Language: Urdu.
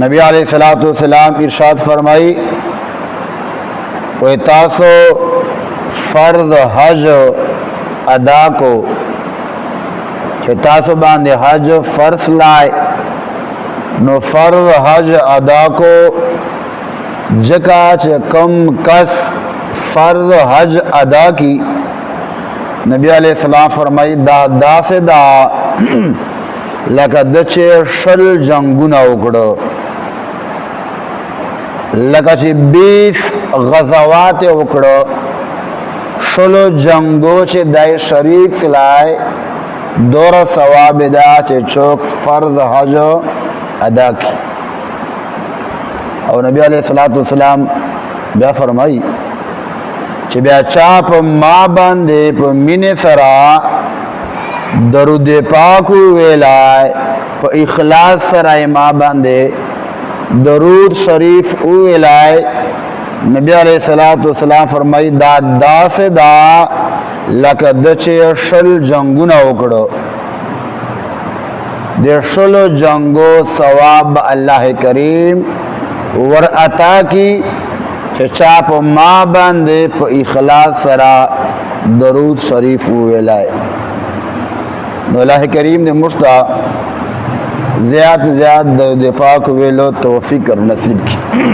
نبی علیہ الصلوۃ والسلام ارشاد فرمائی کوئی تاسو فرض حج ادا کو کہ تاسو باندې حج فرض لائے نو فرض حج ادا کو جکا چې کم کس فرض حج ادا کی نبی علیہ السلام فرمائی دا سے دا لکه د چې شل جنگونه وکړو لکه چې 20 غزوات وکړو شلو جنگو چې دای شریک سلای دور ثواب دا چې چوک فرض حج ادا کی او نبی علیہ الصلوۃ والسلام بیا فرمائی چې بیا چا په ما باندې په مینې سره درود پاک ویلای په اخلاص سره ما باندې درود شریف ویلای نبی علیہ الصلوۃ والسلام فرمائی دا سے دا لکه د چې شل جنگونه وکړو د شلو جنگو ثواب اللہ کریم ور عطا کی چې چا په ما باندې په اخلاص سره درود شریف ویلای نو اللہ کریم دې مشتا زیاد درود پاک ویلو توفیق نصیب کی